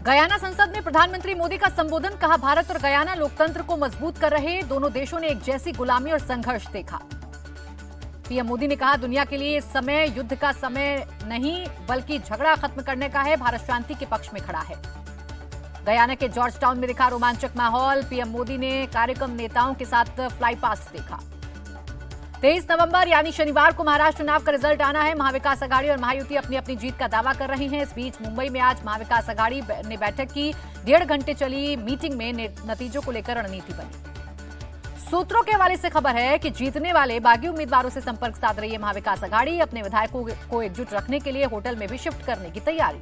Guyana संसद में प्रधानमंत्री मोदी का संबोधन। कहा, भारत और गयाना लोकतंत्र को मजबूत कर रहे दोनों देशों ने एक जैसी गुलामी और संघर्ष देखा। पीएम मोदी ने कहा, दुनिया के लिए इस समय युद्ध का समय नहीं बल्कि झगड़ा खत्म करने का है। भारत शांति के पक्ष में खड़ा है। गयाना के जॉर्ज टाउन में दिखा रोमांचक माहौल। पीएम मोदी ने कार्यक्रम नेताओं के साथ फ्लाई पास्ट देखा। 23 नवंबर यानी शनिवार को महाराष्ट्र चुनाव का रिजल्ट आना है। महाविकास आघाड़ी और महायुति अपनी अपनी जीत का दावा कर रही हैं। इस बीच मुंबई में आज महाविकास आघाड़ी ने बैठक की। 1.5 घंटे चली मीटिंग में नतीजों को लेकर रणनीति बनी। सूत्रों के हवाले से खबर है कि जीतने वाले बागी उम्मीदवारों से संपर्क साध रही है महाविकास आघाड़ी। अपने विधायकों को एकजुट रखने के लिए होटल में भी शिफ्ट करने की तैयारी।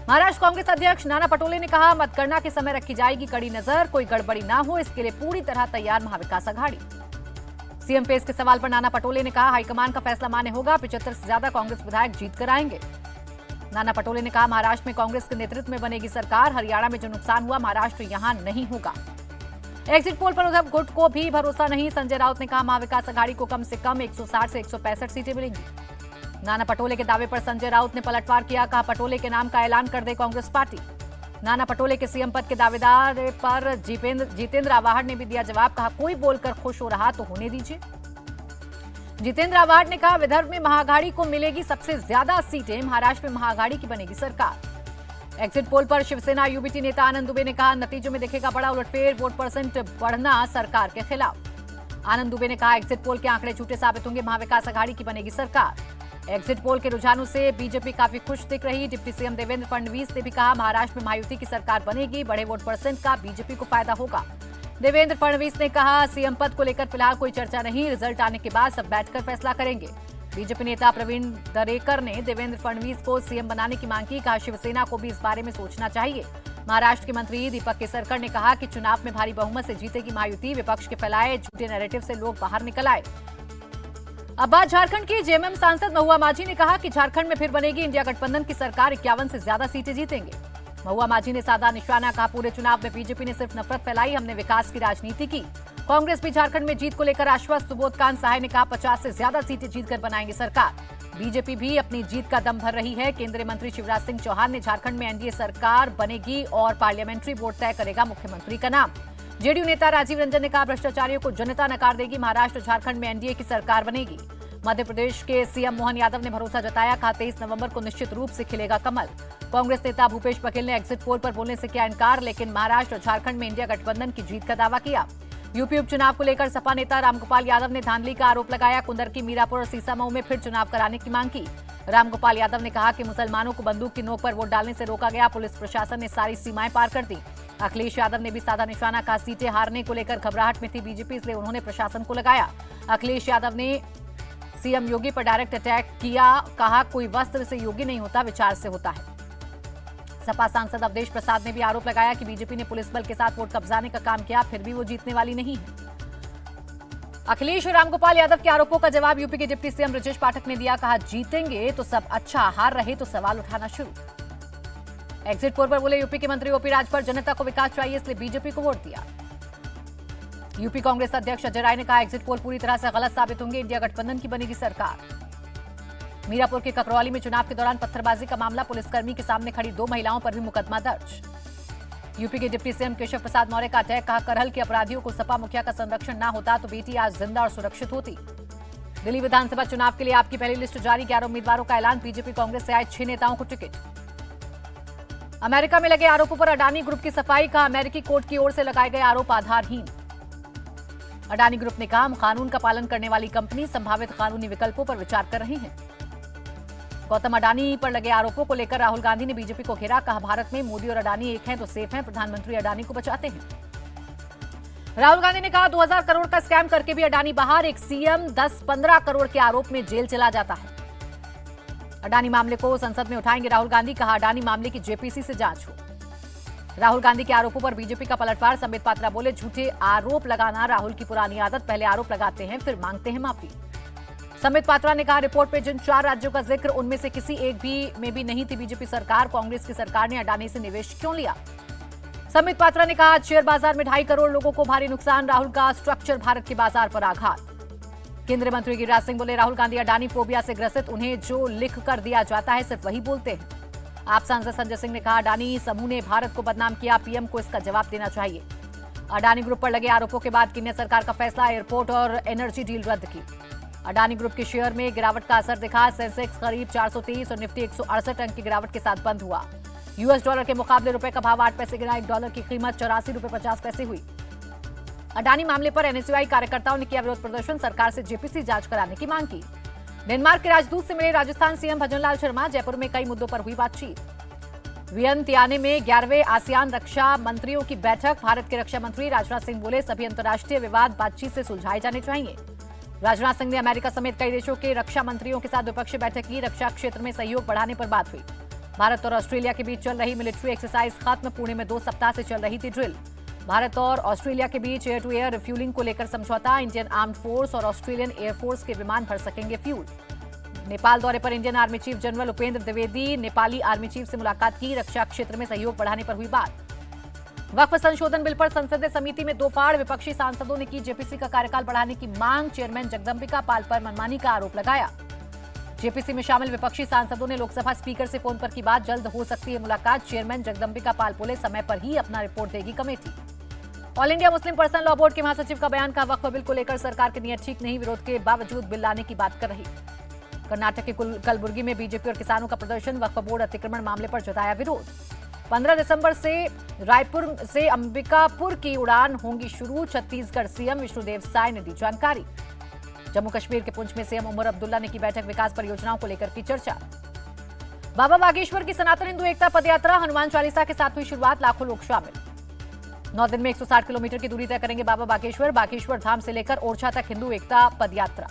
महाराष्ट्र कांग्रेस अध्यक्ष नाना पटोले ने कहा, मतगणना के समय रखी जाएगी कड़ी नजर। कोई गड़बड़ी ना हो, इसके लिए पूरी तरह तैयार महाविकास आघाड़ी। सीएम फेस के सवाल पर नाना पटोले ने कहा, हाईकमान का फैसला मान्य होगा। 75 से ज्यादा कांग्रेस विधायक जीत कर आएंगे। नाना पटोले ने कहा, महाराष्ट्र में कांग्रेस के नेतृत्व में बनेगी सरकार। हरियाणा में जो नुकसान हुआ महाराष्ट्र यहां नहीं होगा। एग्जिट पोल पर उद्धव गुट को भी भरोसा नहीं। संजय राउत ने कहा, महाविकास आघाड़ी को कम से कम 160 से 165 सीटें मिलेंगी। नाना पटोले के दावे पर संजय राउत ने पलटवार किया। कहा, पटोले के नाम का ऐलान कर दे कांग्रेस पार्टी। नाना पटोले के सीएम पद के दावेदार पर जितेंद्र आव्हाड ने भी दिया जवाब। कहा, कोई बोलकर खुश हो रहा तो होने दीजिए। जितेंद्र आव्हाड ने कहा, विदर्भ में महाअघाड़ी को मिलेगी सबसे ज्यादा सीटें। महाराष्ट्र में महाअघाड़ी की बनेगी सरकार। एग्जिट पोल पर शिवसेना यूबीटी नेता आनंद दुबे ने कहा, नतीजों में दिखेगा बड़ा उलटफेर। वोट परसेंट बढ़ना सरकार के खिलाफ। आनंद दुबे ने कहा, एग्जिट पोल के आंकड़े झूठे साबित होंगे। महाविकास आघाड़ी की बनेगी सरकार। एग्जिट पोल के रुझानों से बीजेपी काफी खुश दिख रही। डिप्टी सीएम देवेंद्र फडणवीस ने भी कहा, महाराष्ट्र में महायुति की सरकार बनेगी। बड़े वोट परसेंट का बीजेपी को फायदा होगा। देवेंद्र फडणवीस ने कहा, सीएम पद को लेकर फिलहाल कोई चर्चा नहीं। रिजल्ट आने के बाद सब बैठकर फैसला करेंगे। बीजेपी नेता प्रवीण दरेकर ने देवेंद्र फडणवीस को सीएम बनाने की मांग की। कहा, शिवसेना को भी इस बारे में सोचना चाहिए। महाराष्ट्र के मंत्री दीपक केसरकर ने कहा कि चुनाव में भारी बहुमत से जीतेगी महायुति। विपक्ष के फैलाए झूठे नैरेटिव से लोग बाहर निकल आए। अब बात झारखंड की। जेएमएम सांसद महुआ माझी ने कहा कि झारखंड में फिर बनेगी इंडिया गठबंधन की सरकार। 51 से ज्यादा सीटें जीतेंगे। महुआ माझी ने साधा निशाना। कहा, पूरे चुनाव में बीजेपी ने सिर्फ नफरत फैलाई, हमने विकास की राजनीति की। कांग्रेस भी झारखंड में जीत को लेकर आश्वस्त। सुबोधकांत सहाय ने कहा, 50 से ज्यादा सीटें जीतकर बनाएंगे सरकार। बीजेपी भी अपनी जीत का दम भर रही है। केंद्रीय मंत्री शिवराज सिंह चौहान ने झारखंड में एनडीए सरकार बनेगी और पार्लियामेंट्री बोर्ड तय करेगा मुख्यमंत्री का नाम। जेडीयू नेता राजीव रंजन ने कहा, भ्रष्टाचारियों को जनता नकार देगी। महाराष्ट्र झारखंड में एनडीए की सरकार बनेगी। मध्य प्रदेश के सीएम मोहन यादव ने भरोसा जताया। कहा, 23 नवंबर को निश्चित रूप से खिलेगा कमल। कांग्रेस नेता भूपेश बघेल ने एग्जिट पोल पर बोलने से किया इनकार, लेकिन महाराष्ट्र और झारखंड में इंडिया गठबंधन की जीत का दावा किया। यूपी उपचुनाव को लेकर सपा नेता रामगोपाल यादव ने धांधली का आरोप लगाया। कुंदरकी, मीरापुर और सीसामऊ में फिर चुनाव कराने की मांग की। रामगोपाल यादव ने कहा कि मुसलमानों को बंदूक की नोक पर वोट डालने से रोका गया। पुलिस प्रशासन ने सारी सीमाएं पार कर दी। अखिलेश यादव ने भी साधा निशाना। कहा, सीटें हारने को लेकर घबराहट में थी बीजेपी, इसलिए उन्होंने प्रशासन को लगाया। अखिलेश यादव ने सीएम योगी पर डायरेक्ट अटैक किया। कहा, कोई वस्त्र से योगी नहीं होता, विचार से होता है। सपा सांसद अवधेश प्रसाद ने भी आरोप लगाया कि बीजेपी ने पुलिस बल के साथ वोट कब्जाने का काम किया, फिर भी वो जीतने वाली नहीं है। अखिलेश और रामगोपाल यादव के आरोपों का जवाब यूपी के डिप्टी सीएम ब्रजेश पाठक ने दिया। कहा, जीतेंगे तो सब अच्छा, हार रहे तो सवाल उठाना शुरू। एग्जिट पोल पर बोले यूपी के मंत्री ओपी राजभर, जनता को विकास चाहिए इसलिए बीजेपी को वोट दिया। यूपी कांग्रेस अध्यक्ष अजय राय ने कहा, एग्जिट पोल पूरी तरह से गलत साबित होंगे। इंडिया गठबंधन की बनेगी सरकार। मीरापुर के ककरौली में चुनाव के दौरान पत्थरबाजी का मामला। पुलिसकर्मी के सामने खड़ी 2 महिलाओं पर भी मुकदमा दर्ज। यूपी के डिप्टी सीएम केशव प्रसाद मौर्य का अटैक। कहा, करहल के अपराधियों को सपा मुखिया का संरक्षण न होता तो बेटी आज जिंदा और सुरक्षित होती। दिल्ली विधानसभा चुनाव के लिए आपकी पहली लिस्ट जारी। 11 उम्मीदवारों का ऐलान। बीजेपी कांग्रेस से आए 6 नेताओं को टिकट। अमेरिका में लगे आरोपों पर अडानी ग्रुप की सफाई। कहा, अमेरिकी कोर्ट की ओर से लगाए गए आरोप आधारहीन। अडानी ग्रुप ने कहा, हम कानून का पालन करने वाली कंपनी संभावित कानूनी विकल्पों पर विचार कर रही है। गौतम अडानी पर लगे आरोपों को लेकर राहुल गांधी ने बीजेपी को घेरा। कहा, भारत में मोदी और अडानी एक हैं तो सेफ हैं, प्रधानमंत्री अडानी को बचाते हैं। राहुल गांधी ने कहा, 2000 करोड़ का स्कैम करके भी अडानी बाहर। एक सीएम 10-15 करोड़ के आरोप में जेल चला जाता है। अडानी मामले को संसद में उठाएंगे राहुल गांधी। कहा, अडानी मामले की जेपीसी से जांच हो। राहुल गांधी के आरोपों पर बीजेपी का पलटवार। संबित पात्रा बोले, झूठे आरोप लगाना राहुल की पुरानी आदत। पहले आरोप लगाते हैं फिर मांगते हैं माफी। संबित पात्रा ने कहा, रिपोर्ट में जिन 4 राज्यों का जिक्र, उनमें से किसी एक भी में भी नहीं थी बीजेपी सरकार। कांग्रेस की सरकार ने अडानी से निवेश क्यों लिया? संबित पात्रा ने कहा, शेयर बाजार में 2.5 करोड़ लोगों को भारी नुकसान। राहुल का स्ट्रक्चर भारत के बाजार पर आघात। केंद्रीय मंत्री गिरिराज सिंह बोले, राहुल गांधी अडानी फोबिया से ग्रसित। उन्हें जो लिख कर दिया जाता है सिर्फ वही बोलते हैं। आप सांसद संजय सिंह ने कहा, अडानी समूह ने भारत को बदनाम किया, पीएम को इसका जवाब देना चाहिए। अडानी ग्रुप पर लगे आरोपों के बाद केंद्र सरकार का फैसला, एयरपोर्ट और एनर्जी डील रद्द की। अडानी ग्रुप के शेयर में गिरावट का असर दिखा, सेंसेक्स करीब 430 और निफ्टी 168 अंक की गिरावट के साथ बंद हुआ। यूएस डॉलर के मुकाबले रुपए का भाव 8 पैसे गिरा, $1 की कीमत 84 रुपए 50 पैसे हुई। अडानी मामले पर एनएसयूआई कार्यकर्ताओं ने किया विरोध प्रदर्शन, सरकार से जेपीसी जांच कराने की मांग की। डेनमार्क के राजदूत से मिले राजस्थान सीएम भजनलाल शर्मा, जयपुर में कई मुद्दों पर हुई बातचीत। वियंतियाने में 11वें आसियान रक्षा मंत्रियों की बैठक, भारत के रक्षा मंत्री राजनाथ सिंह बोले, सभी अंतर्राष्ट्रीय विवाद बातचीत से सुलझाए जाने चाहिए। राजनाथ सिंह ने अमेरिका समेत कई देशों के रक्षा मंत्रियों के साथ द्विपक्षीय बैठक की, रक्षा क्षेत्र में सहयोग बढ़ाने पर बात हुई। भारत और ऑस्ट्रेलिया के बीच चल रही मिलिट्री एक्सरसाइज खत्म, पुणे में 2 सप्ताह से चल रही थी ड्रिल। भारत और ऑस्ट्रेलिया के बीच एयर टू एयर रिफ्यूलिंग को लेकर समझौता, इंडियन आर्म्ड फोर्स और ऑस्ट्रेलियन एयरफोर्स के विमान भर सकेंगे फ्यूल। नेपाल दौरे पर Indian army chief general Upendra Dwivedi Nepali army chief से मुलाकात की, रक्षा क्षेत्र में सहयोग बढ़ाने पर हुई बात। वक्फ संशोधन बिल पर संसदीय समिति में 2 फाड़, विपक्षी सांसदों ने की जेपीसी का कार्यकाल बढ़ाने की मांग, चेयरमैन जगदंबिका पाल पर मनमानी का आरोप लगाया। जेपीसी में शामिल विपक्षी सांसदों ने लोकसभा स्पीकर से फोन पर की बात, जल्द हो सकती है मुलाकात, चेयरमैन जगदंबिका पाल बोले, समय पर ही अपना रिपोर्ट देगी committee. All India Muslim personal law board के महासचिव का बयान, का वक्फ बिल को लेकर सरकार की नीयत ठीक नहीं, विरोध के बावजूद बिल लाने की बात कर रही। कर्नाटक के कलबुर्गी में बीजेपी और किसानों का प्रदर्शन, वक्फ बोर्ड अतिक्रमण मामले पर जताया विरोध। 15 दिसंबर से रायपुर से अंबिकापुर की उड़ान होंगी शुरू, छत्तीसगढ़ सीएम विष्णुदेव साय ने दी जानकारी। जम्मू कश्मीर के पुंछ में सीएम उमर अब्दुल्ला ने की बैठक, विकास परियोजनाओं को लेकर की चर्चा। बाबा बागेश्वर की सनातन हिंदू एकता पदयात्रा, हनुमान चालीसा के साथ हुई शुरुआत, लाखों लोग शामिल। 9 दिन में 160 किलोमीटर की दूरी तय करेंगे बाबा बागेश्वर धाम से लेकर ओरछा तक हिंदू एकता पदयात्रा।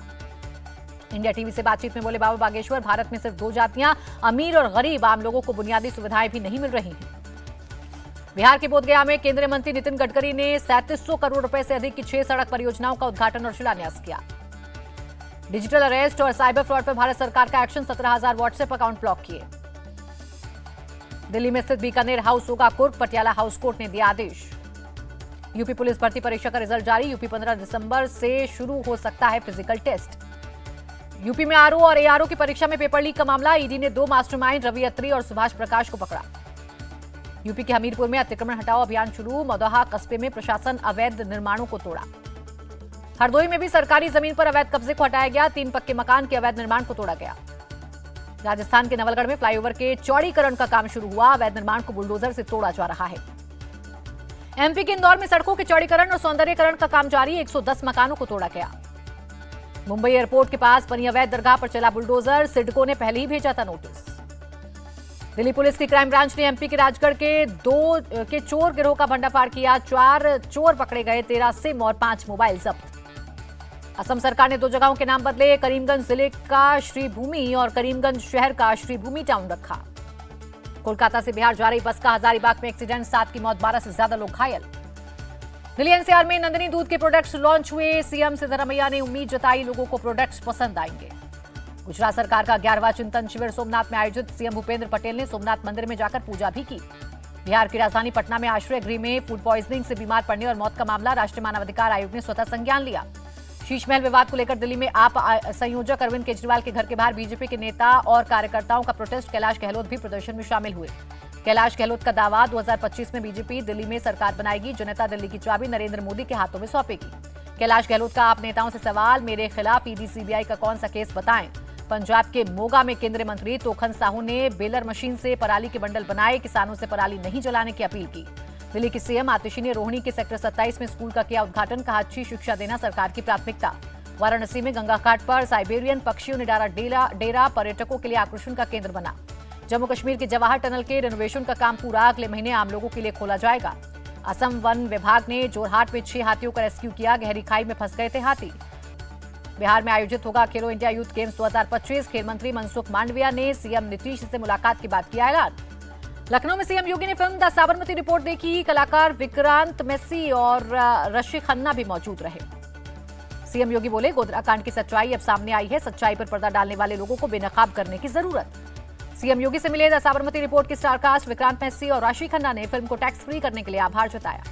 इंडिया टीवी से बातचीत में बोले बाबा बागेश्वर, भारत में सिर्फ 2 जातियां, अमीर और गरीब, आम लोगों को बुनियादी सुविधाएं भी नहीं मिल रही हैं। बिहार के बोधगया में केंद्रीय मंत्री नितिन गडकरी ने 3700 करोड़ रुपए से अधिक की 6 सड़क परियोजनाओं का उद्घाटन और शिलान्यास किया। डिजिटल अरेस्ट और साइबर फ्रॉड पर भारत सरकार का एक्शन, 17,000 व्हाट्सएप अकाउंट ब्लॉक किए। दिल्ली में स्थित बीकानेर हाउस होगा कुर्क, पटियाला हाउस कोर्ट ने दिया आदेश। यूपी पुलिस भर्ती परीक्षा का रिजल्ट जारी, यूपी 15 दिसंबर से शुरू हो सकता है फिजिकल टेस्ट। यूपी में आरओ और एआरओ की परीक्षा में पेपर लीक का मामला, ईडी ने 2 मास्टरमाइंड रवि अत्री और सुभाष प्रकाश को पकड़ा। यूपी के हमीरपुर में अतिक्रमण हटाओ अभियान शुरू, मौदहा कस्बे में प्रशासन अवैध निर्माणों को तोड़ा। हरदोई में भी सरकारी जमीन पर अवैध कब्जे को हटाया गया, 3 पक्के मकान के अवैध निर्माण को तोड़ा गया। राजस्थान के नवलगढ़ में फ्लाईओवर के चौड़ीकरण का काम शुरू हुआ, अवैध निर्माण को बुलडोजर से तोड़ा जा रहा है। एमपी के इंदौर में सड़कों के चौड़ीकरण और सौंदर्यीकरण का काम जारी, 110 मकानों को तोड़ा गया। मुंबई एयरपोर्ट के पास बनी अवैध दरगाह पर चला बुलडोजर, सिडको ने पहले ही भेजा था नोटिस। दिल्ली पुलिस की क्राइम ब्रांच ने एमपी के राजगढ़ के 2 के चोर गिरोह का भंडाफाड़ किया, 4 चोर पकड़े गए, 13 सिम और 5 मोबाइल जब्त। असम सरकार ने 2 जगहों के नाम बदले, करीमगंज जिले का श्रीभूमि और करीमगंज शहर का श्रीभूमि टाउन रखा। कोलकाता से बिहार जा रही बस का हजारीबाग में एक्सीडेंट, 7 की मौत, 12 से ज्यादा लोग घायल। दिल्ली एनसीआर में नंदिनी दूध के प्रोडक्ट्स लॉन्च हुए, सीएम सिद्धरामैया ने उम्मीद जताई लोगों को प्रोडक्ट्स पसंद आएंगे। गुजरात सरकार का 11वां चिंतन शिविर सोमनाथ में आयोजित, सीएम भूपेंद्र पटेल ने सोमनाथ मंदिर में जाकर पूजा भी की। बिहार की राजधानी पटना में आश्रय गृह में फूड पॉइजनिंग से बीमार पड़ने और मौत का मामला, राष्ट्रीय मानवाधिकार आयोग ने स्वतः संज्ञान लिया। शीश महल विवाद को लेकर दिल्ली में आप संयोजक अरविंद केजरीवाल के घर के बाहर बीजेपी के नेता और कार्यकर्ताओं का प्रोटेस्ट, कैलाश गहलोत भी प्रदर्शन में शामिल हुए। कैलाश गहलोत का दावा, 2025 में बीजेपी दिल्ली में सरकार बनाएगी, जनता दिल्ली की चाबी नरेंद्र मोदी के हाथों में सौंपेगी। कैलाश गहलोत का आप नेताओं से सवाल, मेरे खिलाफ ईडी सीबीआई का कौन सा केस बताएं। पंजाब के मोगा में केंद्रीय मंत्री तोखन साहू ने बेलर मशीन से पराली के बंडल बनाए, किसानों से पराली नहीं जलाने की अपील की। दिल्ली की सीएम आतिशी ने रोहिणी के सेक्टर 27 में स्कूल का किया उद्घाटन, कहा अच्छी शिक्षा देना सरकार की प्राथमिकता। वाराणसी में गंगा घाट पर साइबेरियन पक्षियों ने डाला डेरा, पर्यटकों के लिए आकर्षण का केंद्र बना। जम्मू कश्मीर के जवाहर टनल के रिनोवेशन का काम पूरा, अगले महीने आम लोगों के लिए खोला जाएगा। असम वन विभाग ने जोरहाट में 6 हाथियों का रेस्क्यू किया, गहरी खाई में फंस गए थे हाथी। बिहार में आयोजित होगा खेलो इंडिया यूथ गेम्स 2025, खेल मंत्री मनसुख मांडविया ने सीएम नीतीश से मुलाकात के बाद किया ऐलान। लखनऊ में सीएम योगी ने फिल्म द साबरमती रिपोर्ट देखी, कलाकार विक्रांत मैसी और ऋषि खन्ना भी मौजूद रहे। सीएम योगी बोले, गोधरा कांड की सच्चाई अब सामने आई है, सच्चाई पर पर्दा डालने वाले लोगों को बेनकाब करने की जरूरत। सीएम योगी से मिले द साबरमती रिपोर्ट के स्टारकास्ट विक्रांत मैसी और ऋषि खन्ना ने फिल्म को टैक्स फ्री करने के लिए आभार जताया।